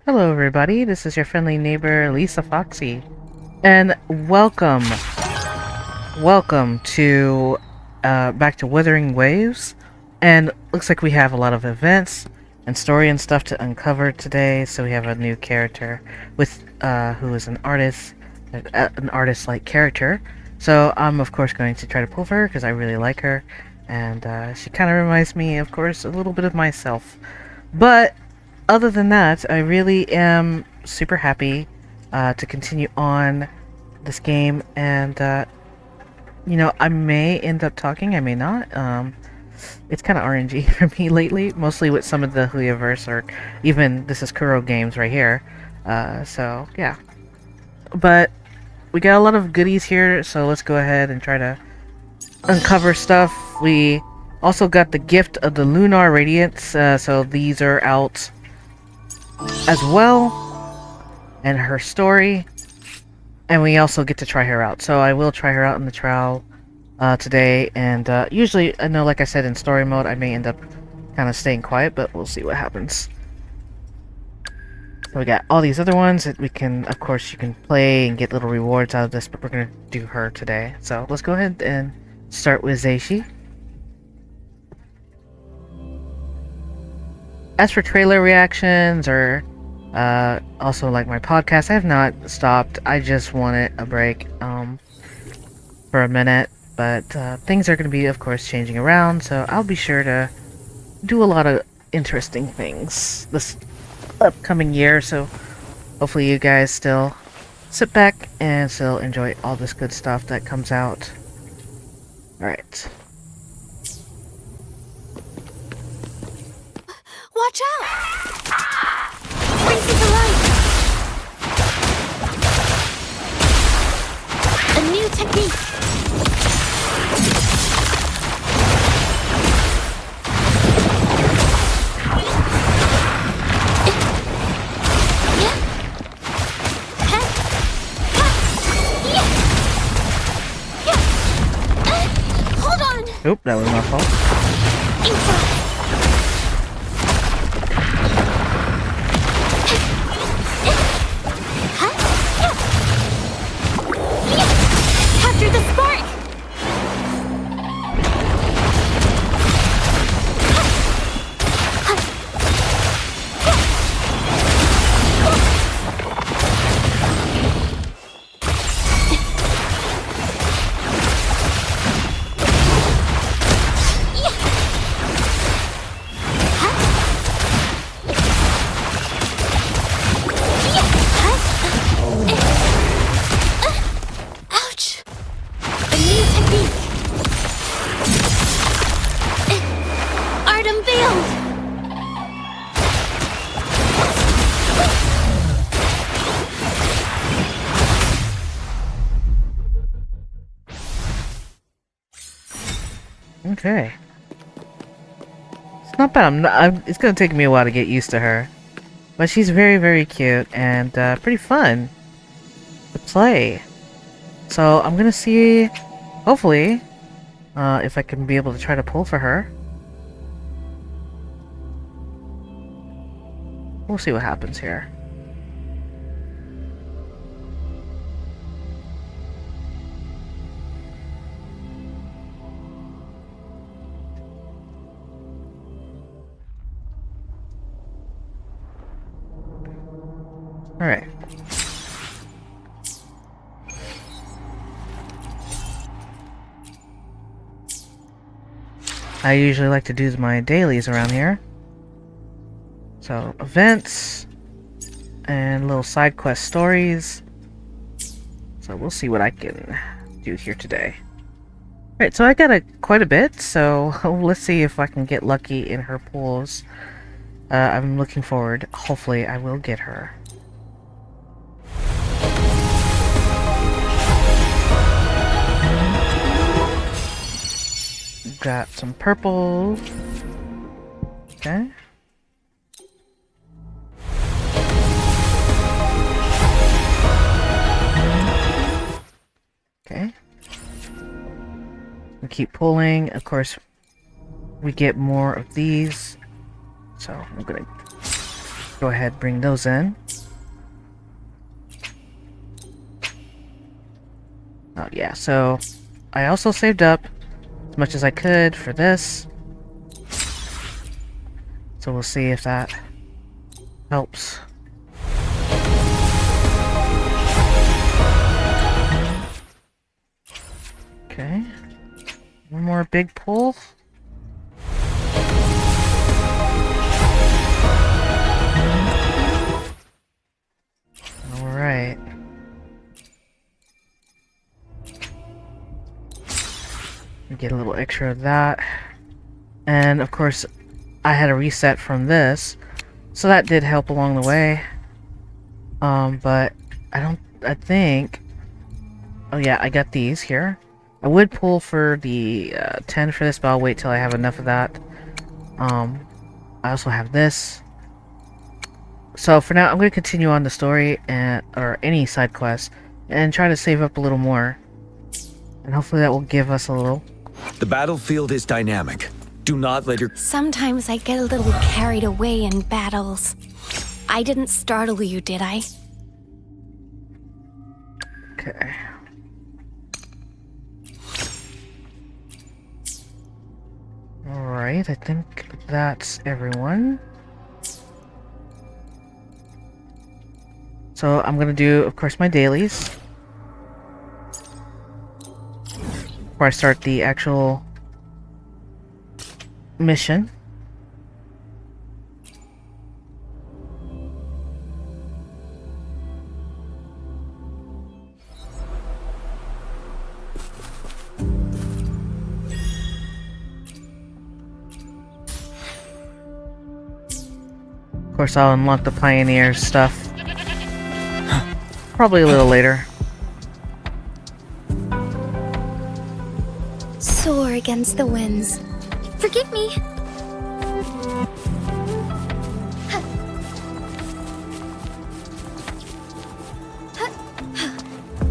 Hello everybody, this is your friendly neighbor Lisa Foxy, and welcome to back to Wuthering Waves. And looks like we have a lot of events and story and stuff to uncover today. So we have a new character with who is an artist-like character. So I'm of course going to try to pull for her because I really like her, and she kind of reminds me, of course, a little bit of myself. But other than that, I really am super happy to continue on this game, and I may end up talking, I may not. It's kind of RNG for me lately, mostly with some of the Huyaverse or even This Is Kuro games right here. So yeah, but we got a lot of goodies here, so let's go ahead and try to uncover stuff. We also got the gift of the Lunar Radiance, so these are out as well, and her story, and we also get to try her out. So I will try her out in the trial today, and usually, I know, like I said, in story mode I may end up kind of staying quiet, but we'll see what happens. So we got all these other ones that we can, of course, you can play and get little rewards out of this, but we're gonna do her today. So let's go ahead and start with Zeishi. As for trailer reactions or also like my podcast, I have not stopped. I just wanted a break for a minute, but things are going to be, of course, changing around, so I'll be sure to do a lot of interesting things this upcoming year, so hopefully you guys still sit back and still enjoy all this good stuff that comes out. Alright. Watch out! Race to life! A new technique! Hold on! Oop, that was my fault. Inside! Capture the spark! Ouch! A new technique! Art unveiled! Okay. It's not bad. It's gonna take me a while to get used to her. But she's very, very cute and pretty fun to play. So I'm gonna see, hopefully, if I can be able to try to pull for her. We'll see what happens here. Alright. I usually like to do my dailies around here. So, events and little side quest stories. So we'll see what I can do here today. Alright, so I got quite a bit, so let's see if I can get lucky in her pulls. I'm looking forward. Hopefully I will get her. Got some purple. Okay. Okay. We keep pulling. Of course, we get more of these. So I'm gonna go ahead, bring those in. Oh yeah, so I also saved up as much as I could for this. So we'll see if that helps. Okay. One more big pull. Alright. Get a little extra of that. And of course, I had a reset from this, so that did help along the way. But I think, oh yeah, I got these here. I would pull for the 10 for this, but I'll wait till I have enough of that. I also have this. So for now, I'm going to continue on the story, or any side quest, and try to save up a little more. And hopefully that will give us a little. The battlefield is dynamic. Do not let your... Sometimes I get a little carried away in battles. I didn't startle you, did I? Okay. Alright, I think that's everyone. So I'm gonna do, of course, my dailies before I start the actual mission. Of course, I'll unlock the Pioneer stuff probably a little later. Soar against the winds. Forgive me.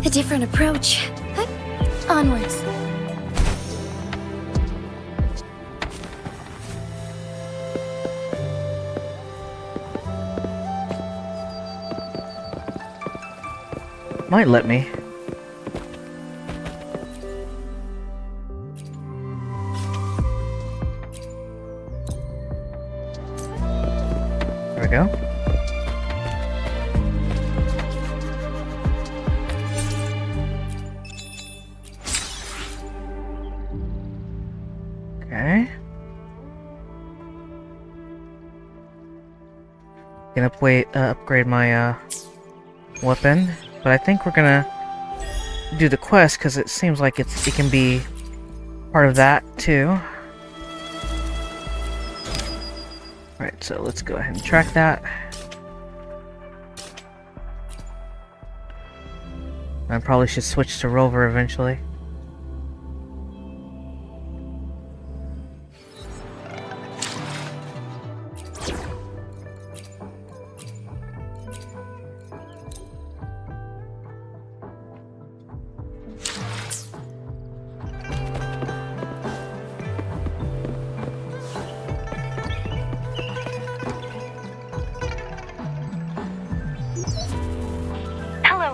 A different approach. Onwards. Might let me. There we go. Okay. Gonna upgrade my weapon, but I think we're gonna do the quest because it seems like it can be part of that too. Alright, so let's go ahead and track that. I probably should switch to Rover eventually.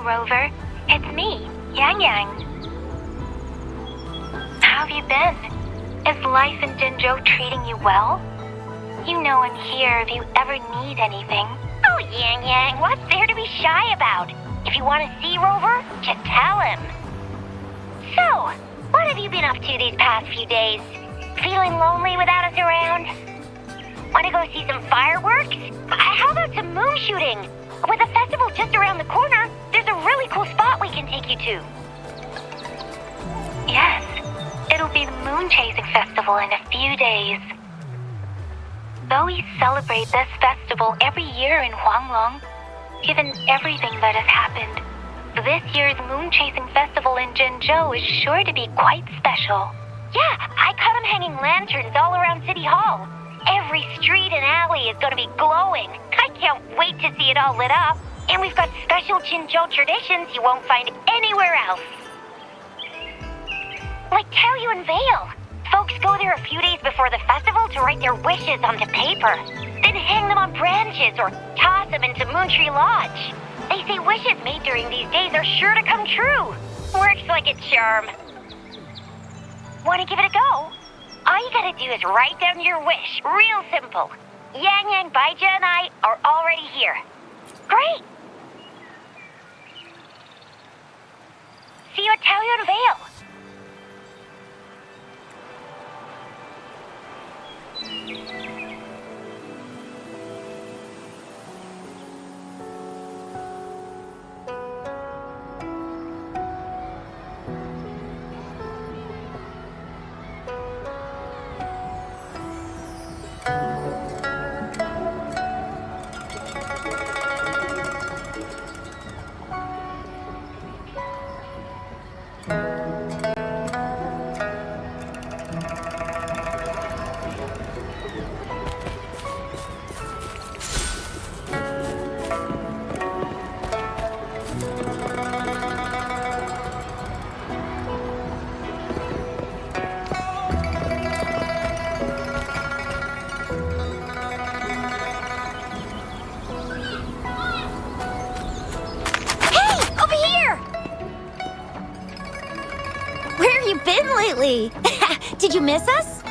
Rover. It's me, Yang Yang. How have you been? Is life in Jinzhou treating you well? You know I'm here if you ever need anything. Oh, Yang Yang, what's there to be shy about? If you want to see Rover, just tell him. So, what have you been up to these past few days? Feeling lonely without us around? Want to go see some fireworks? How about some moon shooting? With the festival just around the corner, there's a really cool spot we can take you to. Yes, it'll be the Moon Chasing Festival in a few days. Though we celebrate this festival every year in Huanglong, given everything that has happened, this year's Moon Chasing Festival in Jinzhou is sure to be quite special. Yeah, I caught them hanging lanterns all around City Hall. Every street and alley is going to be glowing. I can't wait to see it all lit up. And we've got special Jinzhou traditions you won't find anywhere else. Like Taoyuan Vale. Folks go there a few days before the festival to write their wishes onto paper. Then hang them on branches or toss them into Moontree Lodge. They say wishes made during these days are sure to come true. Works like a charm. Want to give it a go? All you gotta do is write down your wish. Real simple. Yang Yang, Baija, and I are already here. Great! See you at Taoyuan Vale. Lately. Did you miss us?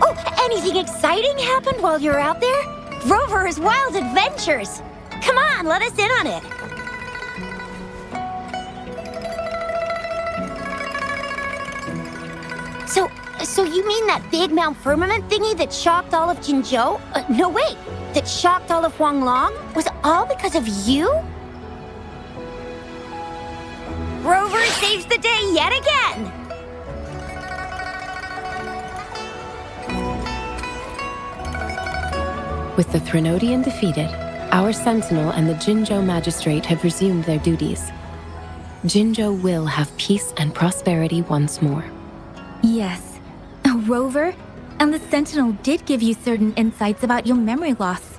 Oh, anything exciting happened while you were out there? Grover's Wild Adventures. Come on, let us in on it. So you mean that big Mount Firmament thingy that shocked all of Jinzhou? No, wait. That shocked all of Huanglong? Was all because of you? Grover saves the day yet again! With the Threnodian defeated, our Sentinel and the Jinzhou Magistrate have resumed their duties. Jinzhou will have peace and prosperity once more. Yes. Rover and the Sentinel did give you certain insights about your memory loss.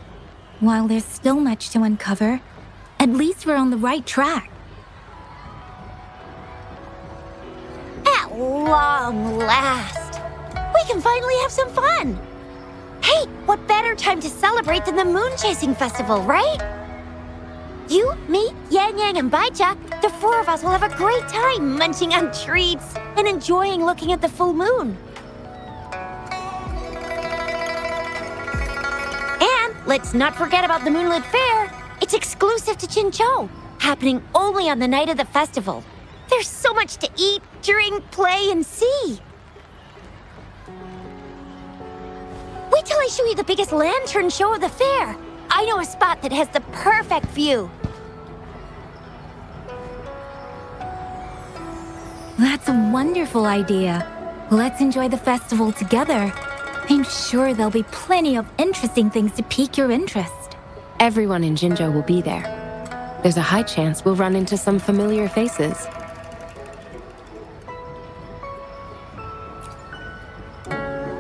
While there's still much to uncover, at least we're on the right track. At long last, we can finally have some fun. Hey, what better time to celebrate than the Moon Chasing Festival, right? You, me, Yang Yang, and Baija, the four of us will have a great time munching on treats and enjoying looking at the full moon. And let's not forget about the Moonlit Fair. It's exclusive to Jinzhou, happening only on the night of the festival. There's so much to eat, drink, play, and see. Wait till I show you the biggest lantern show of the fair. I know a spot that has the perfect view. That's a wonderful idea. Let's enjoy the festival together. I'm sure there'll be plenty of interesting things to pique your interest. Everyone in Jinzhou will be there. There's a high chance we'll run into some familiar faces.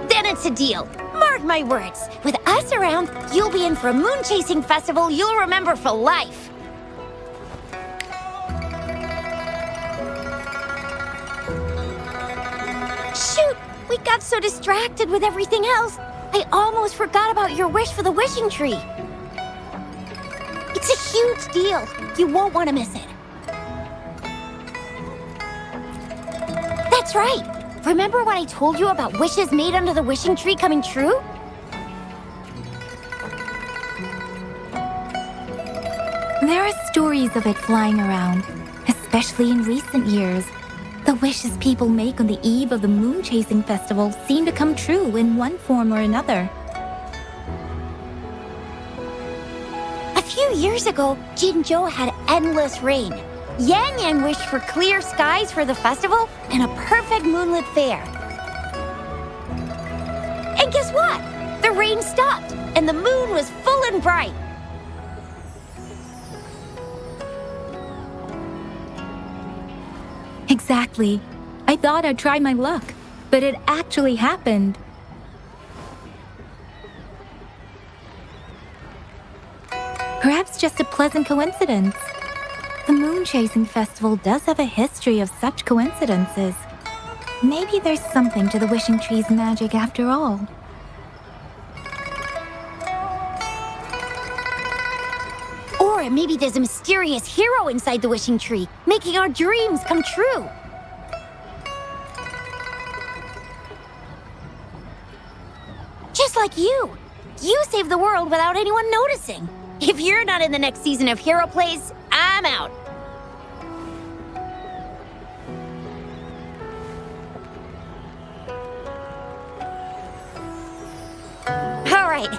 Then it's a deal. Mark my words. With us around, you'll be in for a moon chasing festival you'll remember for life. Shoot! We got so distracted with everything else, I almost forgot about your wish for the wishing tree. It's a huge deal. You won't want to miss it. That's right. Remember what I told you about wishes made under the wishing tree coming true? There are stories of it flying around, especially in recent years. The wishes people make on the eve of the Moon Chasing Festival seem to come true in one form or another. A few years ago, Jinzhou had endless rain. Yang Yang wished for clear skies for the festival and a perfect moonlit fair. And guess what? The rain stopped, and the moon was full and bright. Exactly. I thought I'd try my luck, but it actually happened. Perhaps just a pleasant coincidence. The Moon Chasing Festival does have a history of such coincidences. Maybe there's something to the wishing tree's magic after all. Or maybe there's a mysterious hero inside the wishing tree, making our dreams come true. Just like you. You saved the world without anyone noticing. If you're not in the next season of Hero Plays, I'm out. All right,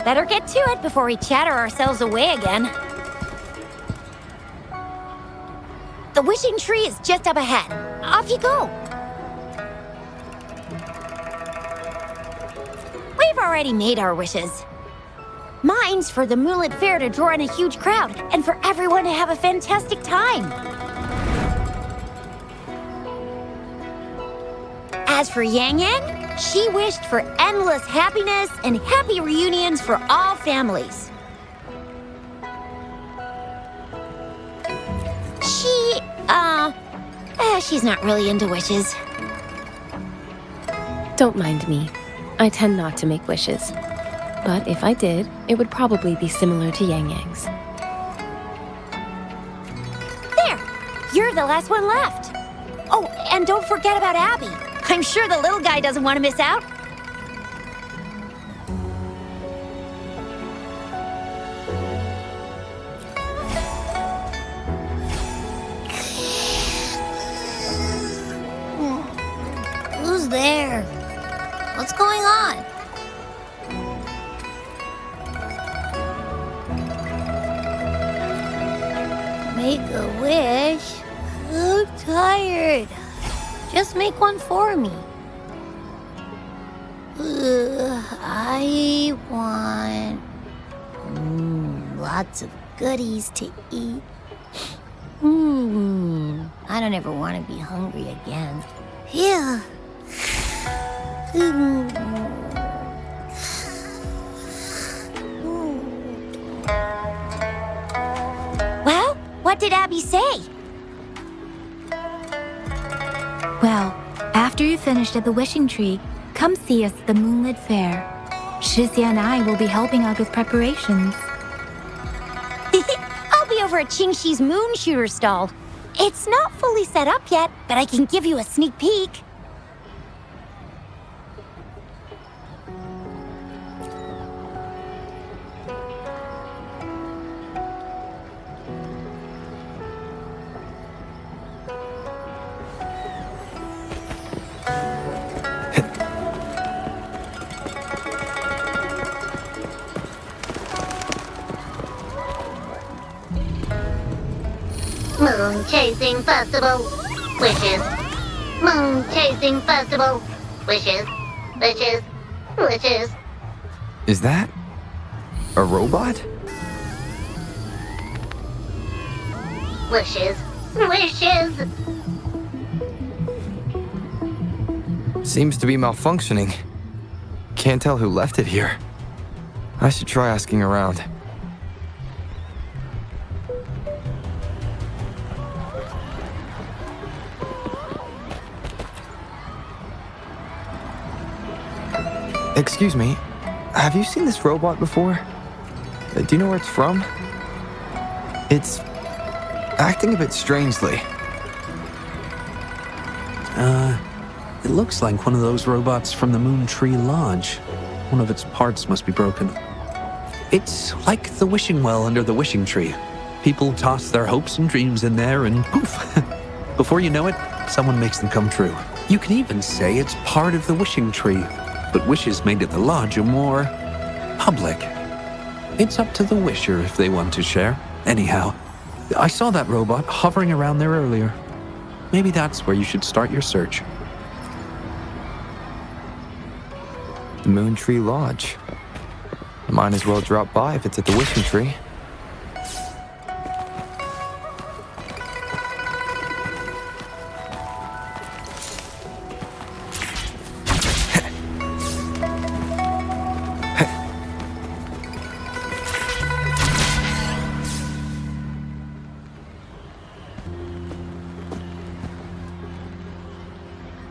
better get to it before we chatter ourselves away again. The wishing tree is just up ahead. Off you go. We've already made our wishes. Mine's for the Moonlit Fair to draw in a huge crowd and for everyone to have a fantastic time. As for Yang Yang, she wished for endless happiness and happy reunions for all families. She's not really into wishes. Don't mind me. I tend not to make wishes. But if I did, it would probably be similar to Yang Yang's. There! You're the last one left. Oh, and don't forget about Abby. I'm sure the little guy doesn't want to miss out. Who's there? What's going on? Make a wish? I'm tired. Just make one for me. I want lots of goodies to eat. I don't ever want to be hungry again. Yeah. Well, what did Abby say? Well, after you finished at the wishing tree, come see us at the Moonlit Fair. Shizia and I will be helping out with preparations. I'll be over at Qingxi's moon shooter stall. It's not fully set up yet, but I can give you a sneak peek. Moon Chasing Festival. Wishes. Moon Chasing Festival. Wishes. Wishes. Wishes. Is that a robot? Wishes. Wishes. Seems to be malfunctioning. Can't tell who left it here. I should try asking around. Excuse me, have you seen this robot before? Do you know where it's from? It's acting a bit strangely. It looks like one of those robots from the Moon Tree Lodge. One of its parts must be broken. It's like the wishing well under the wishing tree. People toss their hopes and dreams in there and poof! Before you know it, someone makes them come true. You can even say it's part of the wishing tree, but wishes made at the lodge are more public. It's up to the wisher if they want to share. Anyhow, I saw that robot hovering around there earlier. Maybe that's where you should start your search. The Moon Tree Lodge. Might as well drop by if it's at the wishing tree.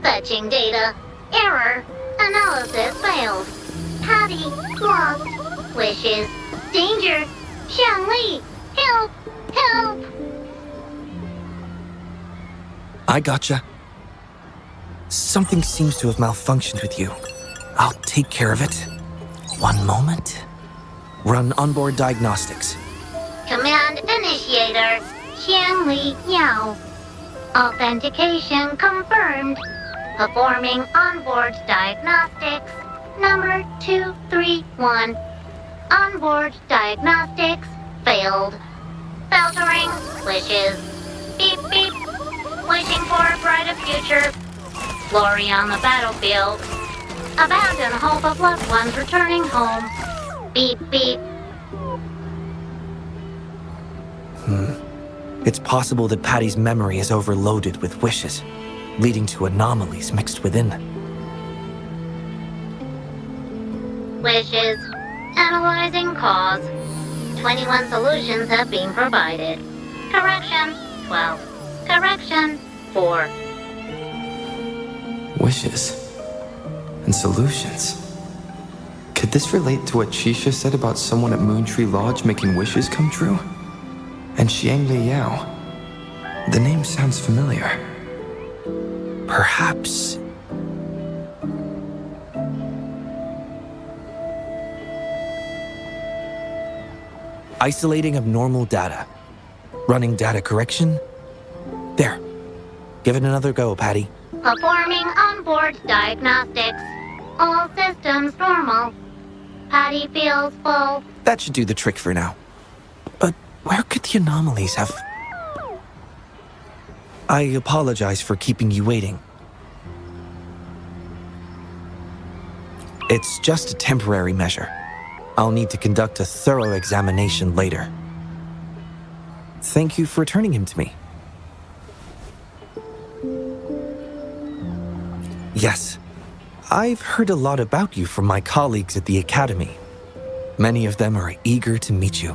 Fetching data. Error. Analysis failed. Patty lost. Wishes. Danger. Xiangli. Help! Help! I gotcha. Something seems to have malfunctioned with you. I'll take care of it. One moment. Run onboard diagnostics. Command initiator, Xiangli Yao. Authentication confirmed. Performing onboard diagnostics. Number 231. Onboard diagnostics failed. Filtering wishes. Beep beep. Wishing for a brighter future. Glory on the battlefield. Abandon hope of loved ones returning home. Beep beep. It's possible that Patty's memory is overloaded with wishes, leading to anomalies mixed within. Wishes. Analyzing cause. 21 solutions have been provided. Correction, 12. Correction, 4. Wishes. And solutions. Could this relate to what Shisha said about someone at Moontree Lodge making wishes come true? And Xiangli Yao. The name sounds familiar. Perhaps... Isolating abnormal data. Running data correction. There. Give it another go, Patty. Performing onboard diagnostics. All systems normal. Patty feels full. That should do the trick for now. But where could the anomalies have... I apologize for keeping you waiting. It's just a temporary measure. I'll need to conduct a thorough examination later. Thank you for returning him to me. Yes, I've heard a lot about you from my colleagues at the Academy. Many of them are eager to meet you.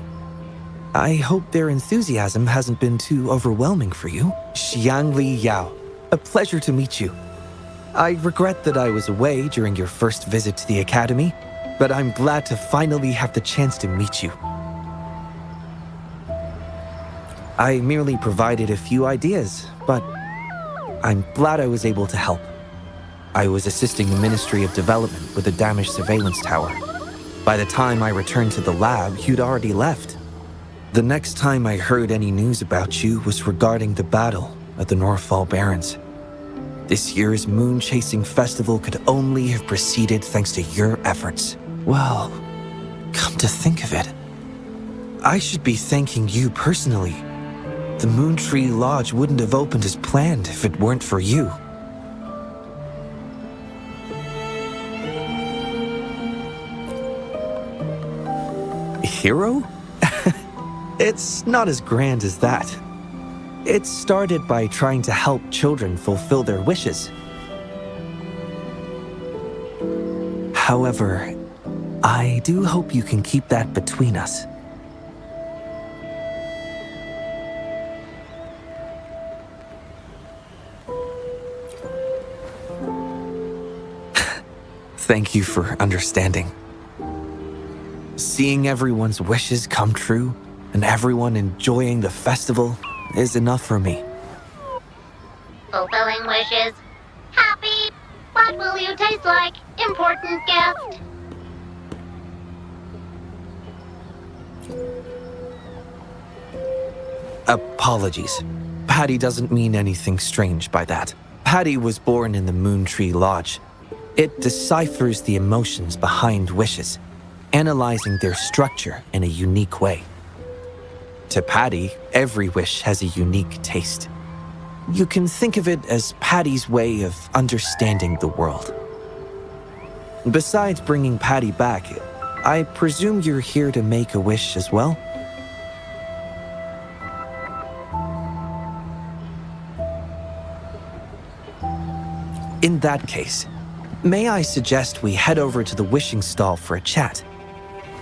I hope their enthusiasm hasn't been too overwhelming for you. Xiangli Yao, a pleasure to meet you. I regret that I was away during your first visit to the Academy, but I'm glad to finally have the chance to meet you. I merely provided a few ideas, but I'm glad I was able to help. I was assisting the Ministry of Development with a damaged surveillance tower. By the time I returned to the lab, you'd already left. The next time I heard any news about you was regarding the battle at the Northfall Barrens. This year's Moon Chasing Festival could only have proceeded thanks to your efforts. Well, come to think of it, I should be thanking you personally. The Moontree Lodge wouldn't have opened as planned if it weren't for you. Hero? It's not as grand as that. It started by trying to help children fulfill their wishes. However, I do hope you can keep that between us. Thank you for understanding. Seeing everyone's wishes come true and everyone enjoying the festival is enough for me. Fulfilling wishes. Happy. What will you taste like? Important guest. Apologies. Patty doesn't mean anything strange by that. Patty was born in the Moontree Lodge. It deciphers the emotions behind wishes, analyzing their structure in a unique way. To Patty, every wish has a unique taste. You can think of it as Patty's way of understanding the world. Besides bringing Patty back, I presume you're here to make a wish as well? In that case, may I suggest we head over to the wishing stall for a chat?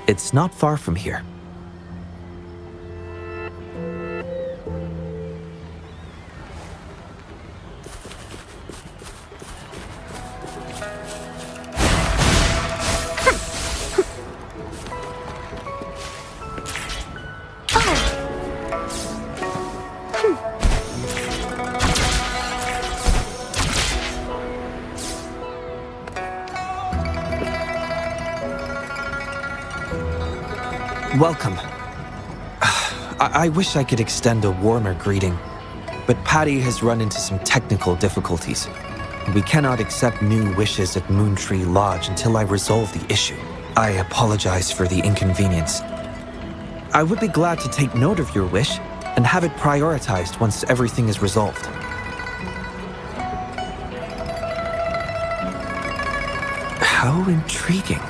It's not far from here. Welcome. I wish I could extend a warmer greeting, but Patty has run into some technical difficulties. We cannot accept new wishes at Moontree Lodge until I resolve the issue. I apologize for the inconvenience. I would be glad to take note of your wish and have it prioritized once everything is resolved. How intriguing.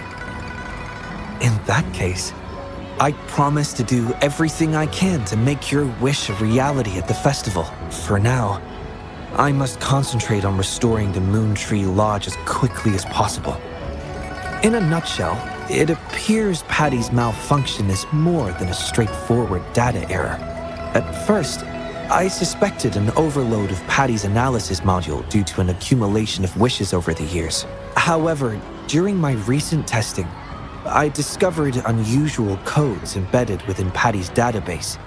In that case, I promise to do everything I can to make your wish a reality at the festival. For now, I must concentrate on restoring the Moontree Lodge as quickly as possible. In a nutshell, it appears Patty's malfunction is more than a straightforward data error. At first, I suspected an overload of Patty's analysis module due to an accumulation of wishes over the years. However, during my recent testing, I discovered unusual codes embedded within Patty's database.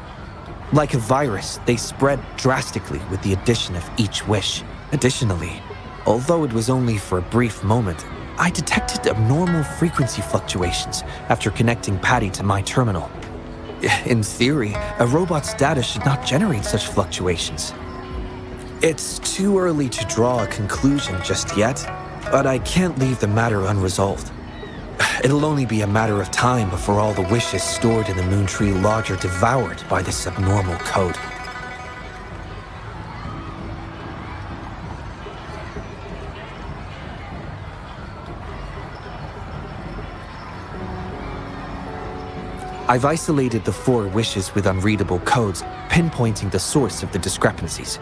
Like a virus, they spread drastically with the addition of each wish. Additionally, although it was only for a brief moment, I detected abnormal frequency fluctuations after connecting Patty to my terminal. In theory, a robot's data should not generate such fluctuations. It's too early to draw a conclusion just yet, but I can't leave the matter unresolved. It'll only be a matter of time before all the wishes stored in the Moontree Lodge are devoured by this abnormal code. I've isolated the 4 wishes with unreadable codes, pinpointing the source of the discrepancies.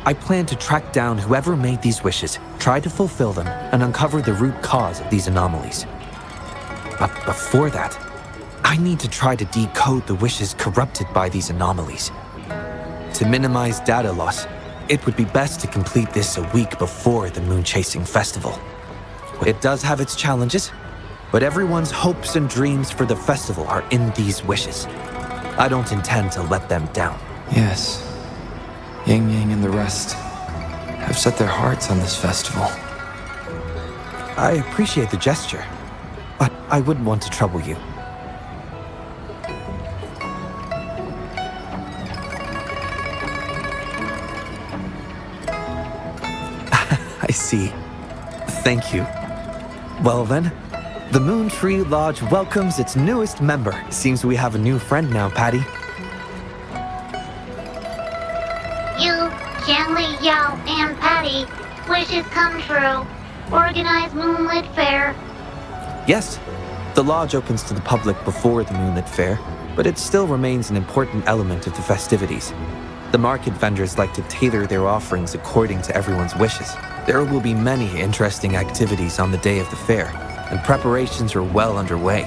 I plan to track down whoever made these wishes, try to fulfill them, and uncover the root cause of these anomalies. But before that, I need to try to decode the wishes corrupted by these anomalies. To minimize data loss, it would be best to complete this a week before the Moon Chasing Festival. It does have its challenges, but everyone's hopes and dreams for the festival are in these wishes. I don't intend to let them down. Yes. Yang Yang and the rest have set their hearts on this festival. I appreciate the gesture, but I wouldn't want to trouble you. I see. Thank you. Well then, the Moontree Lodge welcomes its newest member. Seems we have a new friend now, Patty. You, Xiangli, Yao, and Patty, wishes come true. Organize Moonlit Fair. Yes, the lodge opens to the public before the Moonlit Fair, but it still remains an important element of the festivities. The market vendors like to tailor their offerings according to everyone's wishes. There will be many interesting activities on the day of the fair, and preparations are well underway.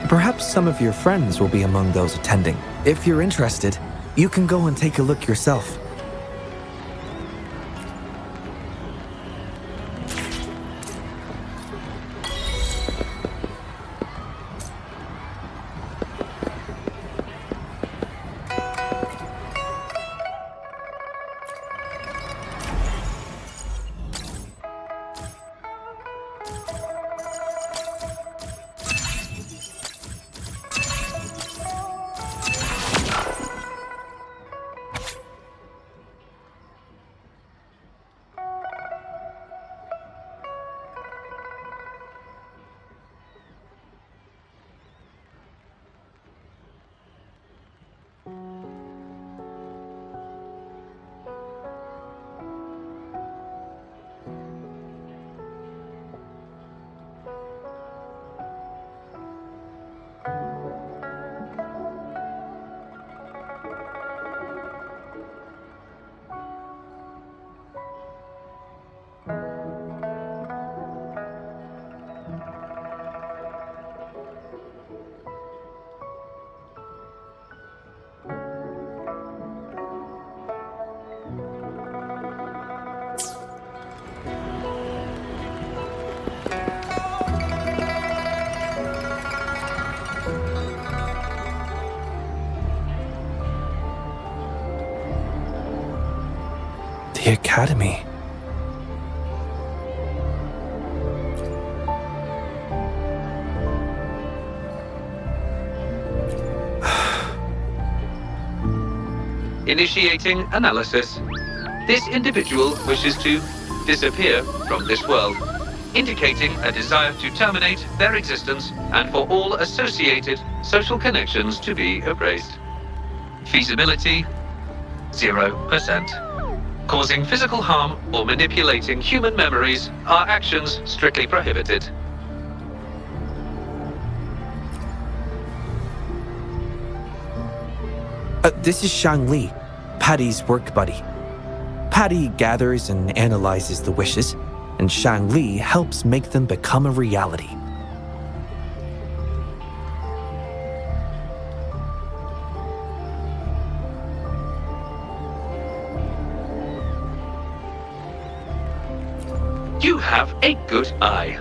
Perhaps some of your friends will be among those attending. If you're interested, you can go and take a look yourself. The Academy. Initiating analysis. This individual wishes to disappear from this world, indicating a desire to terminate their existence and for all associated social connections to be erased. Feasibility, 0%. Causing physical harm or manipulating human memories are actions strictly prohibited. This is Shang Li, Patty's work buddy. Patty gathers and analyzes the wishes, and Shang Li helps make them become a reality. You have a good eye.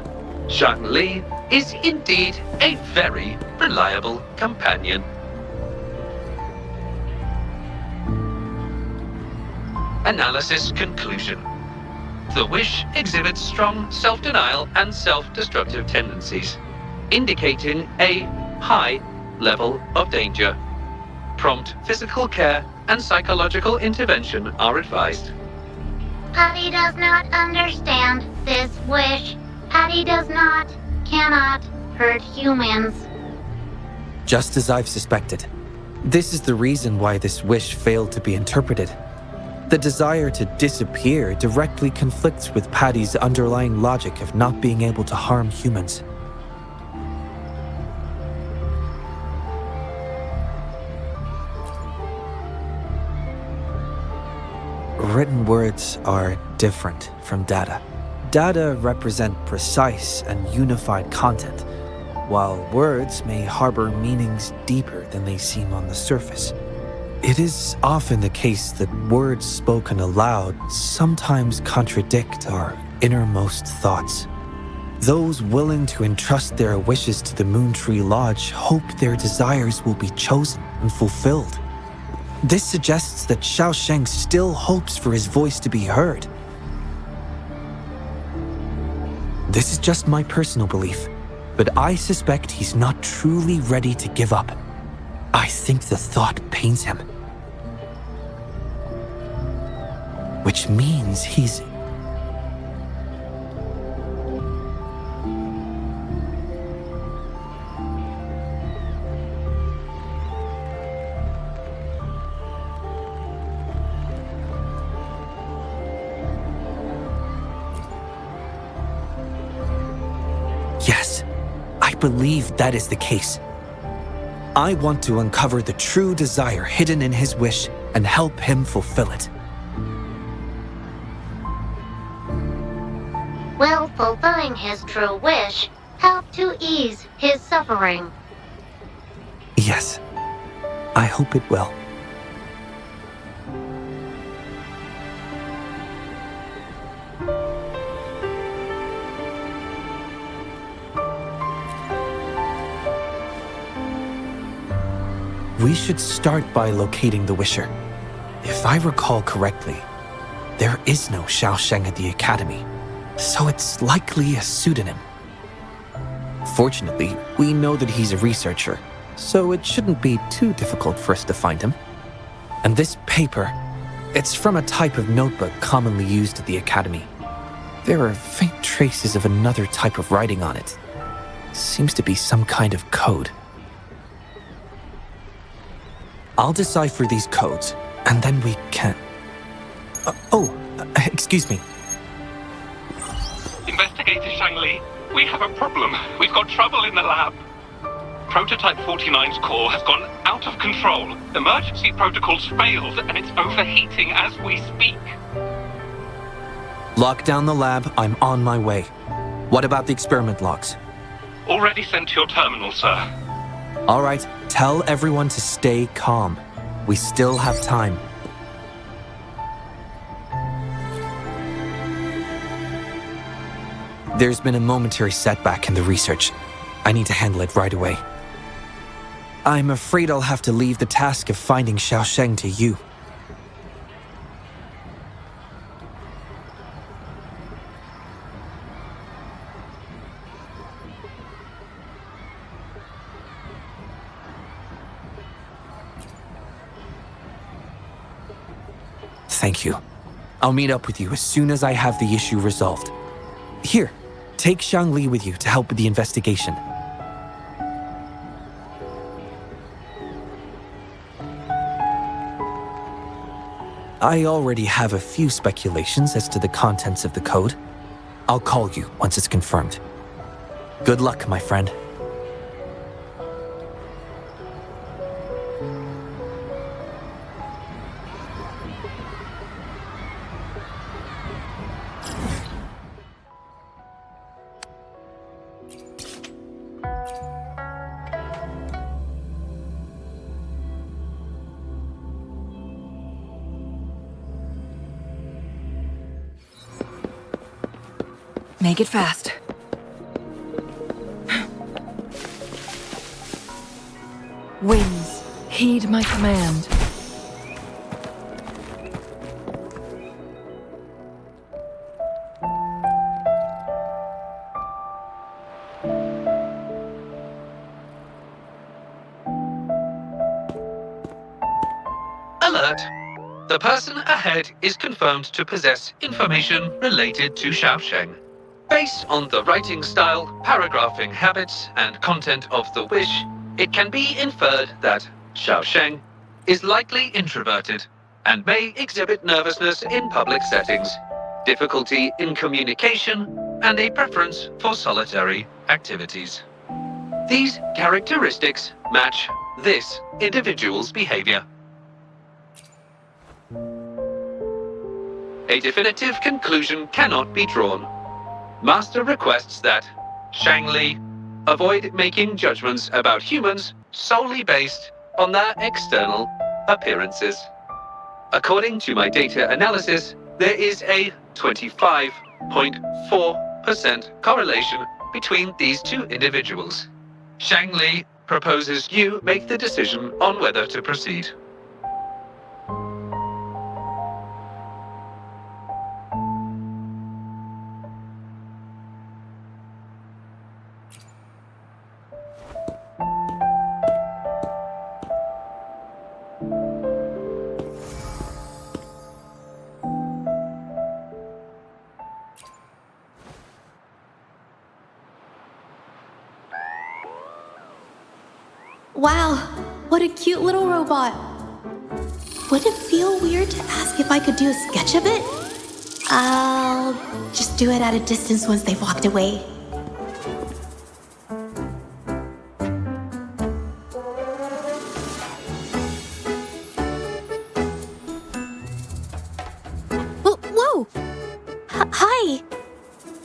Shang Li is indeed a very reliable companion. Analysis conclusion. The wish exhibits strong self-denial and self-destructive tendencies, indicating a high level of danger. Prompt physical care and psychological intervention are advised. Patty does not understand this wish. Patty cannot hurt humans. Just as I've suspected. This is the reason why this wish failed to be interpreted. The desire to disappear directly conflicts with Patty's underlying logic of not being able to harm humans. Written words are different from data. Data represent precise and unified content, while words may harbor meanings deeper than they seem on the surface. It is often the case that words spoken aloud sometimes contradict our innermost thoughts. Those willing to entrust their wishes to the Moon Tree Lodge hope their desires will be chosen and fulfilled. This suggests that Xiaosheng still hopes for his voice to be heard. This is just my personal belief, but I suspect he's not truly ready to give up. I think the thought pains him. Which means he's... Yes, I believe that is the case. I want to uncover the true desire hidden in his wish and help him fulfill it. Will fulfilling his true wish help to ease his suffering? Yes, I hope it will. We should start by locating the Wisher. If I recall correctly, there is no Xiaosheng at the Academy, so it's likely a pseudonym. Fortunately, we know that he's a researcher, so it shouldn't be too difficult for us to find him. And this paper, it's from a type of notebook commonly used at the Academy. There are faint traces of another type of writing on it. Seems to be some kind of code. I'll decipher these codes, and then we can... excuse me. Investigator Shang Li, we have a problem. We've got trouble in the lab. Prototype 49's core has gone out of control. Emergency protocols failed, and it's overheating as we speak. Lock down the lab. I'm on my way. What about the experiment logs? Already sent to your terminal, sir. All right, tell everyone to stay calm. We still have time. There's been a momentary setback in the research. I need to handle it right away. I'm afraid I'll have to leave the task of finding Xiaosheng to you. thank you. I'll meet up with you as soon as I have the issue resolved. Here, take Shangli with you to help with the investigation. I already have a few speculations as to the contents of the code. I'll call you once it's confirmed. Good luck, my friend. Make it fast. Winds, heed my command. Alert! The person ahead is confirmed to possess information related to Xiaosheng. Based on the writing style, paragraphing habits, and content of the wish, it can be inferred that Xiaosheng is likely introverted and may exhibit nervousness in public settings, difficulty in communication, and a preference for solitary activities. These characteristics match this individual's behavior. A definitive conclusion cannot be drawn. Master requests that Shangli avoid making judgments about humans solely based on their external appearances. According to my data analysis, there is a 25.4% correlation between these two individuals. Shangli proposes you make the decision on whether to proceed. Wow, what a cute little robot. Would it feel weird to ask if I could do a sketch of it? I'll just do it at a distance once they've walked away. Whoa! Hi!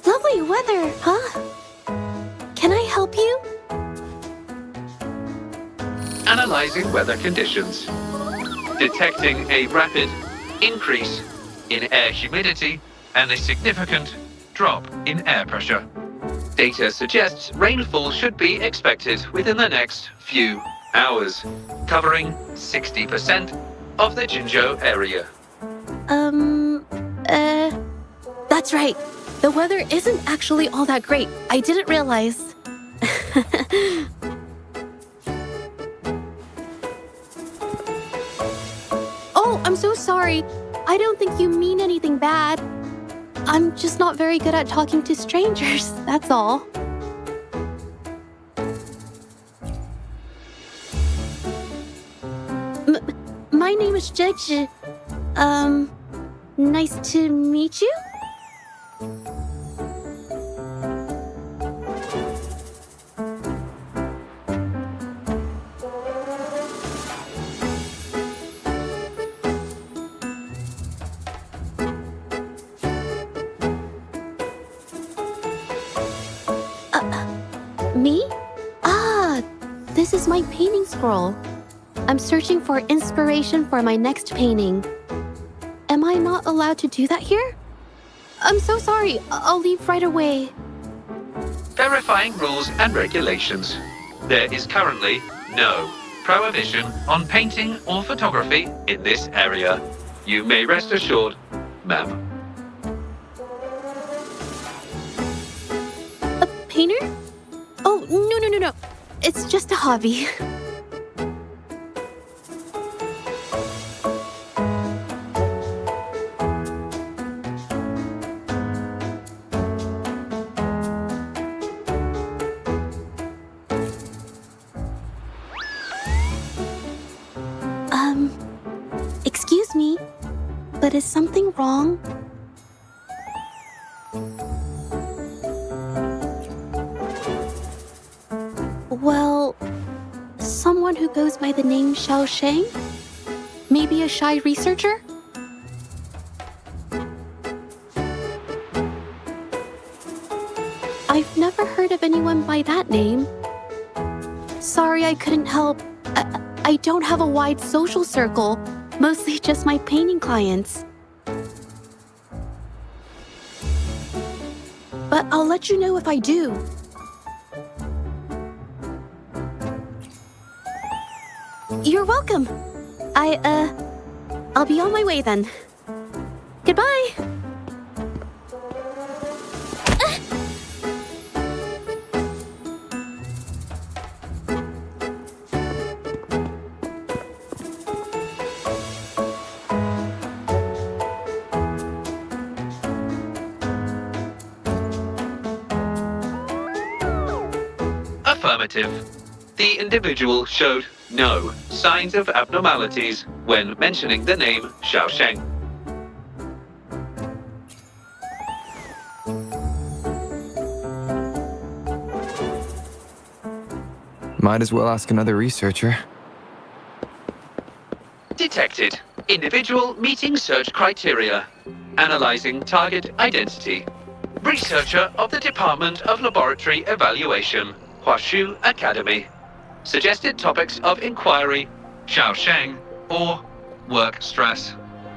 Lovely weather, huh? Can I help you? Analyzing weather conditions. Detecting a rapid increase in air humidity and a significant drop in air pressure. Data suggests rainfall should be expected within the next few hours, covering 60% of the Jinzhou area. That's right. The weather isn't actually all that great. I didn't realize. Oh, I'm so sorry. I don't think you mean anything bad. I'm just not very good at talking to strangers, that's all. My name is Zhezhi. Nice to meet you? Me? Ah, this is my painting scroll. I'm searching for inspiration for my next painting. Am I not allowed to do that here? I'm so sorry. I'll leave right away. Verifying rules and regulations. There is currently no prohibition on painting or photography in this area. You may rest assured, ma'am. A painter? Oh, no. It's just a hobby. but is something wrong? Well, someone who goes by the name Xiao Sheng? Maybe a shy researcher? I've never heard of anyone by that name. Sorry I couldn't help. I don't have a wide social circle, mostly just my painting clients. But I'll let you know if I do. You're welcome. I'll be on my way then. Goodbye. Affirmative. The individual showed no signs of abnormalities when mentioning the name Xiao Sheng. Might as well ask another researcher. Detected. Individual meeting search criteria. Analyzing target identity. Researcher of the Department of Laboratory Evaluation, Huashu Academy. Suggested topics of inquiry, Xiao Sheng, or work stress.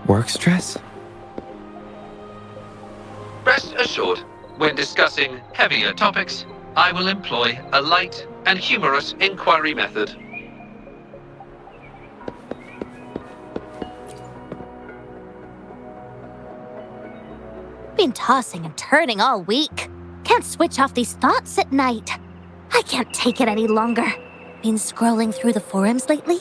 Work stress? Rest assured, when discussing heavier topics, I will employ a light and humorous inquiry method. Been tossing and turning all week. Can't switch off these thoughts at night. I can't take it any longer. Been scrolling through the forums lately?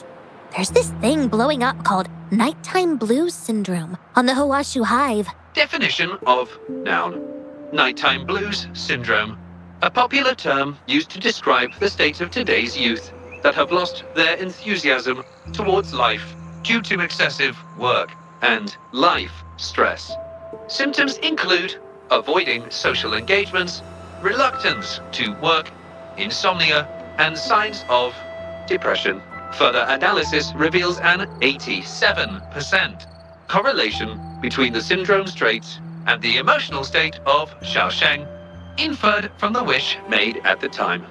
There's this thing blowing up called nighttime blues syndrome on the Huashu Hive. Definition of noun. Nighttime blues syndrome. A popular term used to describe the state of today's youth that have lost their enthusiasm towards life due to excessive work and life stress. Symptoms include avoiding social engagements, reluctance to work, insomnia, and signs of depression. Further analysis reveals an 87% correlation between the syndrome's traits and the emotional state of Xiao Sheng, inferred from the wish made at the time.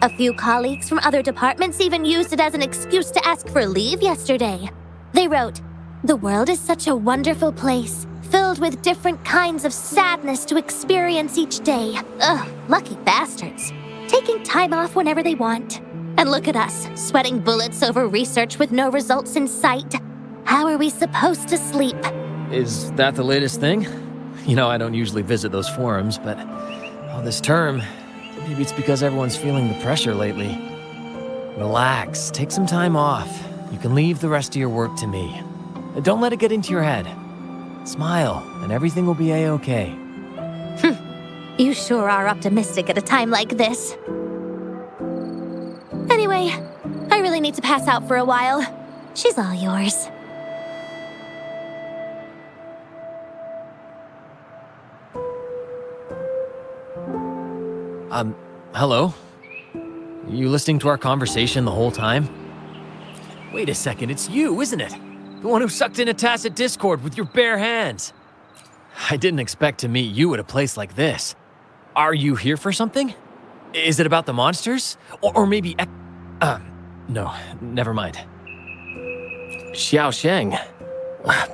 A few colleagues from other departments even used it as an excuse to ask for leave yesterday. They wrote, "The world is such a wonderful place, filled with different kinds of sadness to experience each day. Ugh, lucky bastards. Taking time off whenever they want. And look at us, sweating bullets over research with no results in sight. How are we supposed to sleep?" Is that the latest thing? You know, I don't usually visit those forums, but this term, maybe it's because everyone's feeling the pressure lately. Relax, take some time off. You can leave the rest of your work to me. Don't let it get into your head. Smile, and everything will be a-okay. You sure are optimistic at a time like this. Anyway, I really need to pass out for a while. She's all yours. Hello? You listening to our conversation the whole time? Wait a second, it's you, isn't it? The one who sucked in a tacit discord with your bare hands. I didn't expect to meet you at a place like this. Are you here for something? Is it about the monsters? Or maybe... no, never mind. Xiao Sheng.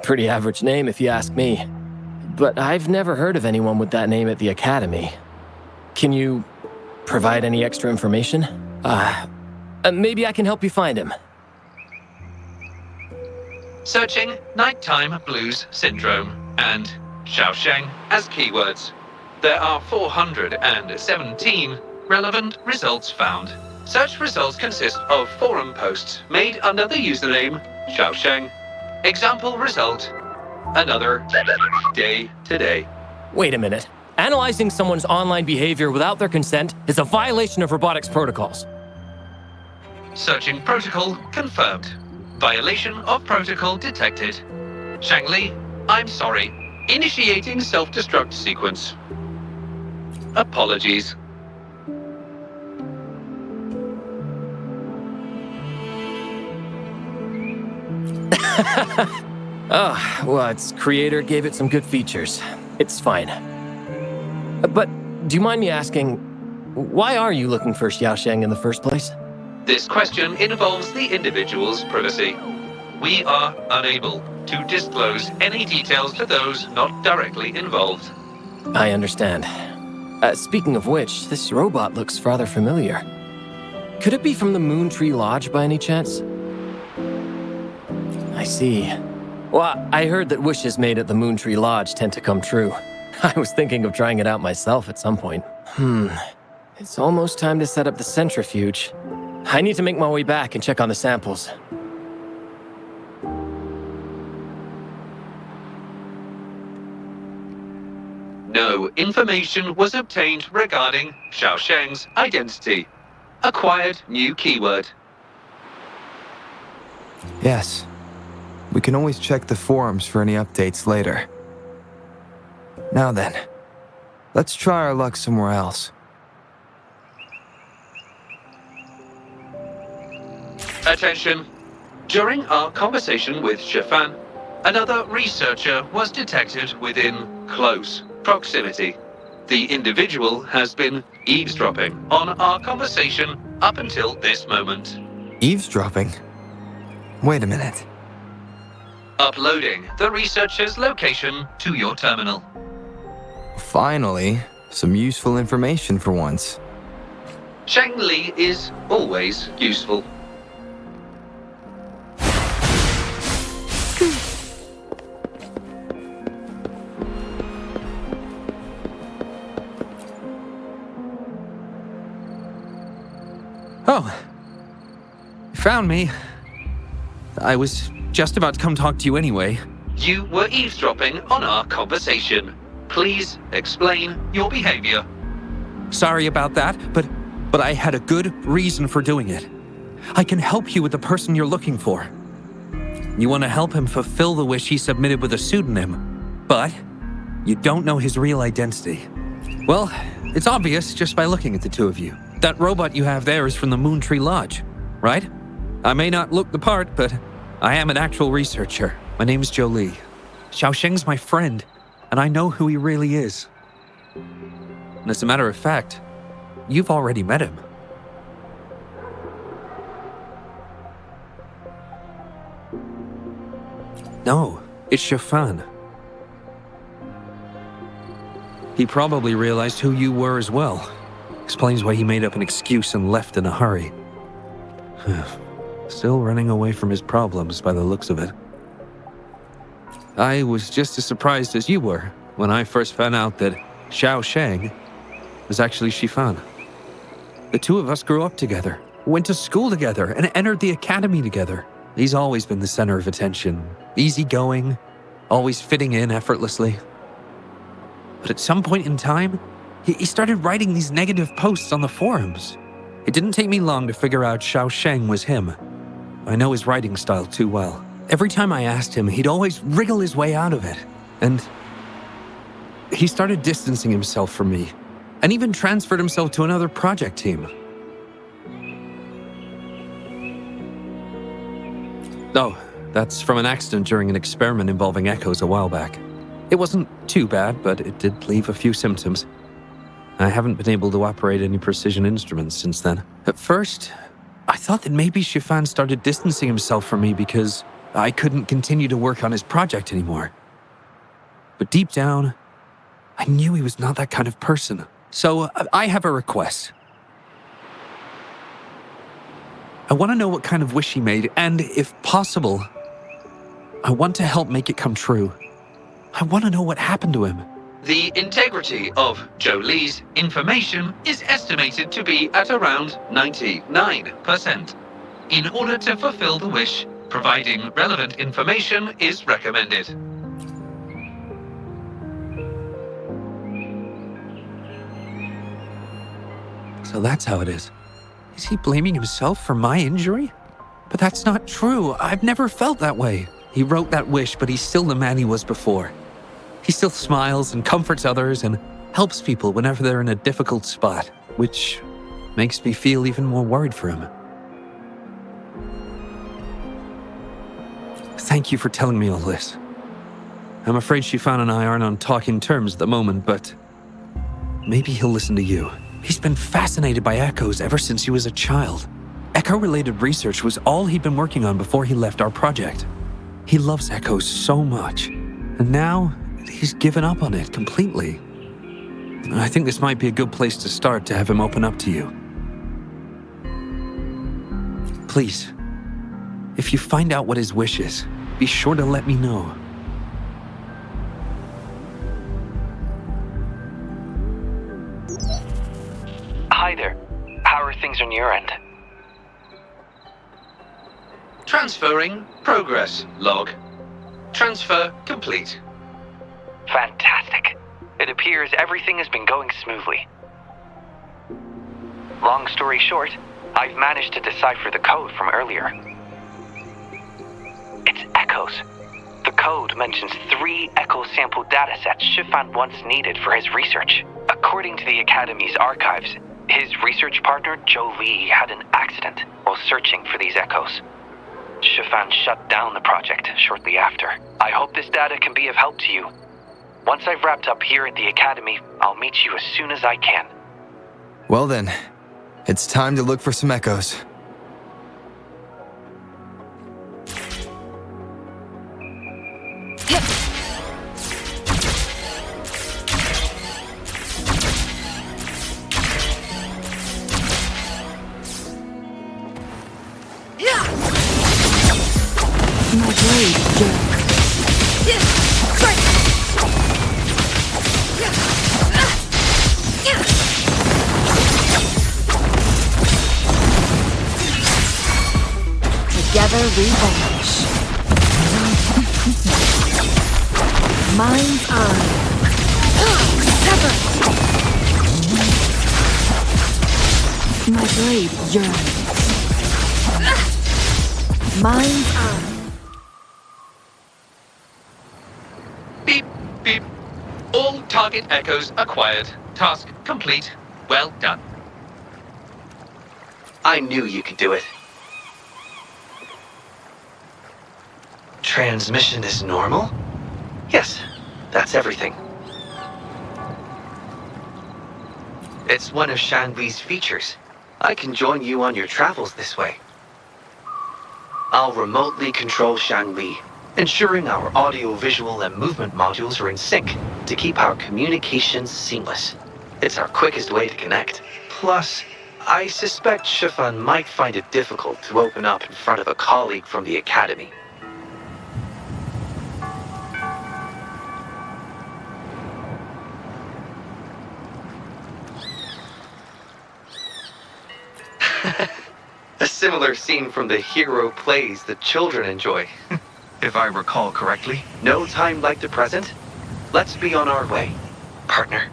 Pretty average name if you ask me. But I've never heard of anyone with that name at the Academy. Can you provide any extra information? Maybe I can help you find him. Searching nighttime blues syndrome and Xiao Sheng as keywords. There are 417 relevant results found. Search results consist of forum posts made under the username Xiao Sheng. Example result: another day today. Wait a minute. Analyzing someone's online behavior without their consent is a violation of robotics protocols. Searching protocol confirmed. Violation of protocol detected. Shang Li, I'm sorry. Initiating self-destruct sequence. Apologies. Oh, well, its creator gave it some good features. It's fine. But do you mind me asking, why are you looking for Xiaosheng in the first place? This question involves the individual's privacy. We are unable to disclose any details to those not directly involved. I understand. Speaking of which, this robot looks rather familiar. Could it be from the Moon Tree Lodge by any chance? I see. Well, I heard that wishes made at the Moon Tree Lodge tend to come true. I was thinking of trying it out myself at some point. It's almost time to set up the centrifuge. I need to make my way back and check on the samples. No information was obtained regarding Xiaosheng's identity. Acquired new keyword. Yes. We can always check the forums for any updates later. Now then, let's try our luck somewhere else. Attention. During our conversation with Shifan, another researcher was detected within close proximity. The individual has been eavesdropping on our conversation up until this moment. Eavesdropping? Wait a minute. Uploading the researcher's location to your terminal. Finally, some useful information for once. Sheng Li is always useful. Oh. You found me. I was just about to come talk to you anyway. You were eavesdropping on our conversation. Please explain your behavior. Sorry about that, but I had a good reason for doing it. I can help you with the person you're looking for. You want to help him fulfill the wish he submitted with a pseudonym, but you don't know his real identity. Well, it's obvious just by looking at the two of you. That robot you have there is from the Moon Tree Lodge, right? I may not look the part, but I am an actual researcher. My name's Jolie. Xiaosheng's my friend, and I know who he really is. And as a matter of fact, you've already met him. No, it's Shifan. He probably realized who you were as well. Explains why he made up an excuse and left in a hurry. Still running away from his problems by the looks of it. I was just as surprised as you were when I first found out that Xiaosheng was actually Shifan. The two of us grew up together, went to school together, and entered the academy together. He's always been the center of attention, easygoing, always fitting in effortlessly. But at some point in time, he started writing these negative posts on the forums. It didn't take me long to figure out Xiaosheng was him. I know his writing style too well. Every time I asked him, he'd always wriggle his way out of it. And he started distancing himself from me, and even transferred himself to another project team. Oh, that's from an accident during an experiment involving echoes a while back. It wasn't too bad, but it did leave a few symptoms. I haven't been able to operate any precision instruments since then. At first, I thought that maybe Shifan started distancing himself from me because I couldn't continue to work on his project anymore. But deep down, I knew he was not that kind of person. So I have a request. I want to know what kind of wish he made, and if possible, I want to help make it come true. I want to know what happened to him. The integrity of Jolie's information is estimated to be at around 99%. In order to fulfill the wish, providing relevant information is recommended. So that's how it is. Is he blaming himself for my injury? But that's not true. I've never felt that way. He wrote that wish, but he's still the man he was before. He still smiles and comforts others and helps people whenever they're in a difficult spot, which makes me feel even more worried for him. Thank you for telling me all this. I'm afraid Shifan and I aren't on talking terms at the moment, but maybe he'll listen to you. He's been fascinated by echoes ever since he was a child. Echo-related research was all he'd been working on before he left our project. He loves echoes so much, and now he's given up on it completely. I think this might be a good place to start to have him open up to you. Please, if you find out what his wish is, be sure to let me know. Hi there. How are things on your end? Transferring progress log. Transfer complete. Fantastic. It appears everything has been going smoothly. Long story short, I've managed to decipher the code from earlier. It's echoes. The code mentions 3 echo sample datasets Shifan once needed for his research. According to the Academy's archives, his research partner, Joe Lee, had an accident while searching for these echoes. Shifan shut down the project shortly after. I hope this data can be of help to you. Once I've wrapped up here at the Academy, I'll meet you as soon as I can. Well then, it's time to look for some echoes. My blade jerks. Together we vanish. Mind's eye. Sever. My blade yearns. Mind's eye. Beep, beep. All target echoes acquired. Task complete. Well done. I knew you could do it. Transmission is normal? Yes, that's everything. It's one of Shanli's features. I can join you on your travels this way. I'll remotely control Shanli, ensuring our audio, visual, and movement modules are in sync to keep our communications seamless. It's our quickest way to connect. Plus, I suspect Shifan might find it difficult to open up in front of a colleague from the Academy. A similar scene from the hero plays the children enjoy. If I recall correctly. No time like the present. Let's be on our way, partner.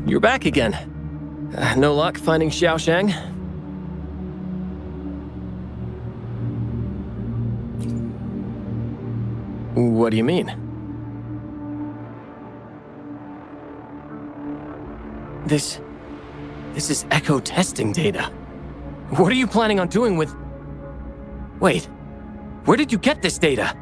You're back again. No luck finding Xiaoshang? What do you mean? This is echo testing data. What are you planning on doing with... Wait, where did you get this data?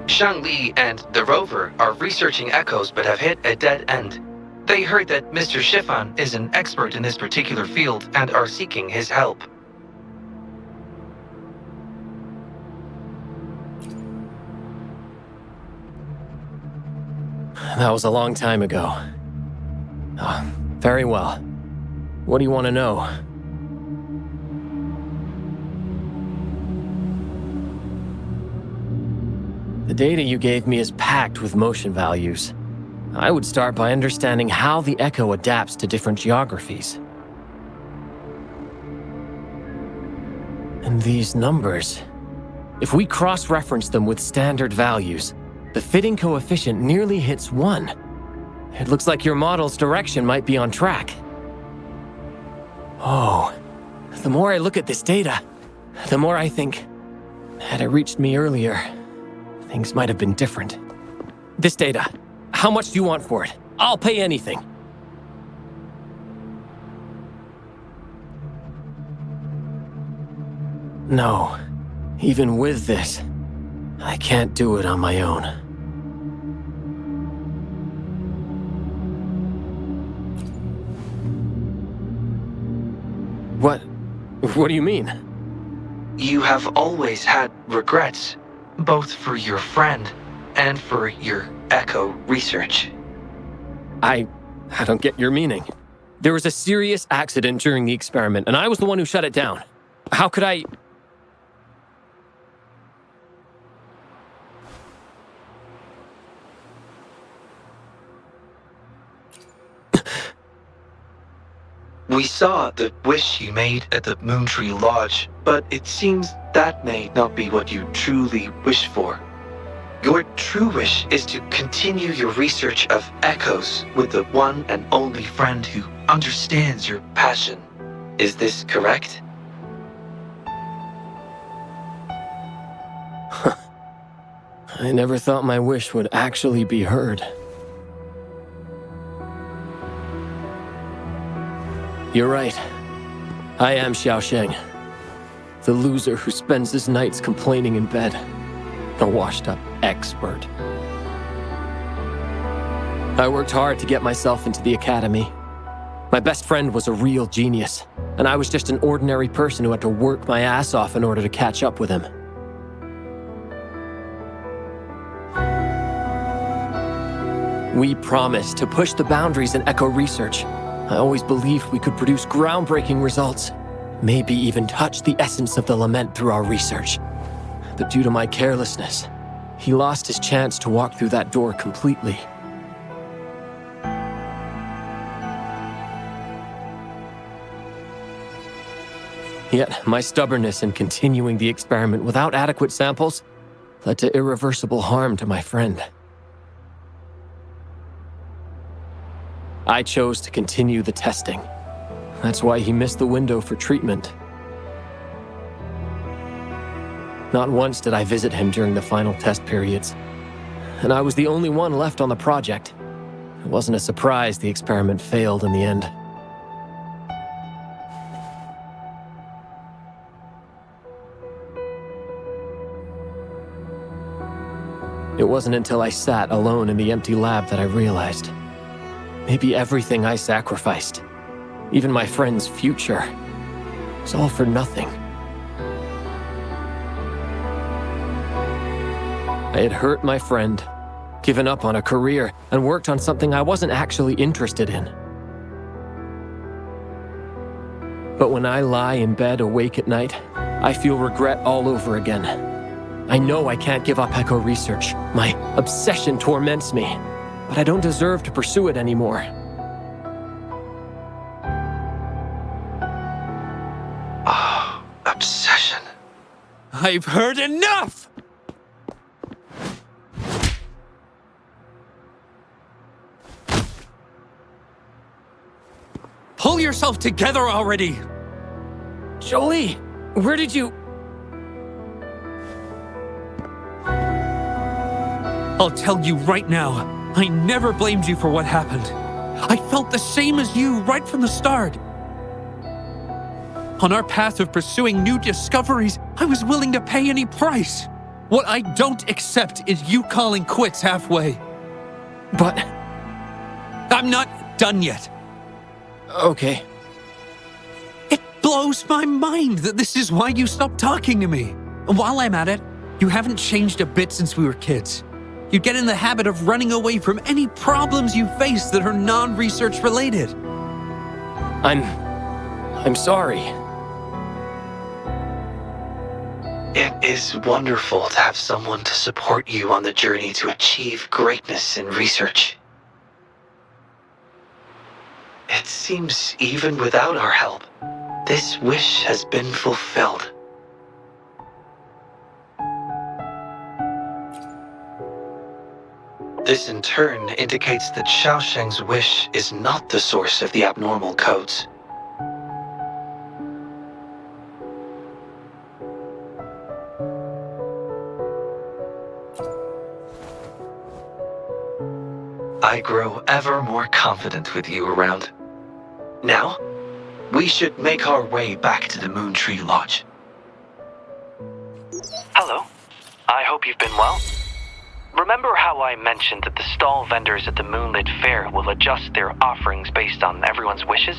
Shangli and the rover are researching echoes but have hit a dead end. They heard that Mr. Shifan is an expert in this particular field and are seeking his help. That was a long time ago. Oh, very well. What do you want to know? The data you gave me is packed with motion values. I would start by understanding how the echo adapts to different geographies. And these numbers, if we cross-reference them with standard values, the fitting coefficient nearly hits 1. It looks like your model's direction might be on track. Oh, the more I look at this data, the more I think, had it reached me earlier, things might have been different. This data, how much do you want for it? I'll pay anything. No, even with this, I can't do it on my own. What do you mean? You have always had regrets, both for your friend and for your echo research. I don't get your meaning. There was a serious accident during the experiment, and I was the one who shut it down. How could I... We saw the wish you made at the Moontree Lodge, but it seems that may not be what you truly wish for. Your true wish is to continue your research of echoes with the one and only friend who understands your passion. Is this correct? I never thought my wish would actually be heard. You're right. I am Xiaosheng, the loser who spends his nights complaining in bed. A washed-up expert. I worked hard to get myself into the academy. My best friend was a real genius, and I was just an ordinary person who had to work my ass off in order to catch up with him. We promised to push the boundaries in echo research. I always believed we could produce groundbreaking results, maybe even touch the essence of the lament through our research. But due to my carelessness, he lost his chance to walk through that door completely. Yet, my stubbornness in continuing the experiment without adequate samples led to irreversible harm to my friend. I chose to continue the testing. That's why he missed the window for treatment. Not once did I visit him during the final test periods, and I was the only one left on the project. It wasn't a surprise the experiment failed in the end. It wasn't until I sat alone in the empty lab that I realized. Maybe everything I sacrificed, even my friend's future, was all for nothing. I had hurt my friend, given up on a career, and worked on something I wasn't actually interested in. But when I lie in bed awake at night, I feel regret all over again. I know I can't give up echo research. My obsession torments me, but I don't deserve to pursue it anymore. Oh, obsession. I've heard enough! Pull yourself together already! Jolie, where did you... I'll tell you right now, I never blamed you for what happened. I felt the same as you right from the start. On our path of pursuing new discoveries, I was willing to pay any price. What I don't accept is you calling quits halfway. But... I'm not done yet. Okay. It blows my mind that this is why you stopped talking to me. And while I'm at it, you haven't changed a bit since we were kids. You get in the habit of running away from any problems you face that are non-research related. I'm I'm sorry. It is wonderful to have someone to support you on the journey to achieve greatness in research. It seems even without our help, this wish has been fulfilled. This in turn indicates that Xiaosheng's wish is not the source of the abnormal codes. I grow ever more confident with you around. Now, we should make our way back to the Moon Tree Lodge. Hello. I hope you've been well. Remember how I mentioned that the stall vendors at the Moonlit Fair will adjust their offerings based on everyone's wishes?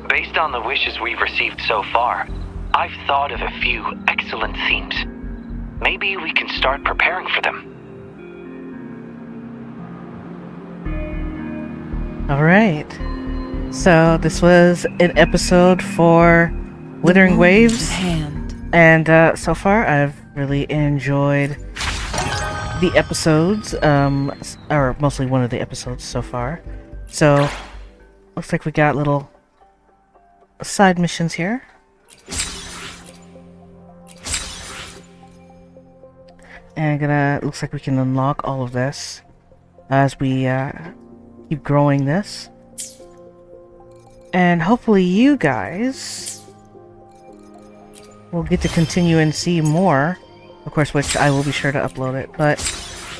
Based on the wishes we've received so far, I've thought of a few excellent themes. Maybe we can start preparing for them. Alright. So this was an episode for Wuthering Waves. And so far I've really enjoyed the episodes, or mostly one of the episodes so far. So, looks like we got little side missions here. And looks like we can unlock all of this as we keep growing this. And hopefully you guys will get to continue and see more. Of course, which I will be sure to upload it. But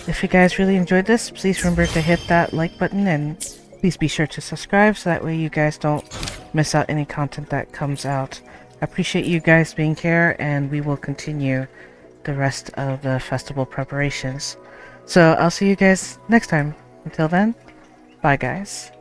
if you guys really enjoyed this, please remember to hit that like button and please be sure to subscribe so that way you guys don't miss out any content that comes out. I appreciate you guys being here, and we will continue the rest of the festival preparations. So I'll see you guys next time. Until then, bye guys.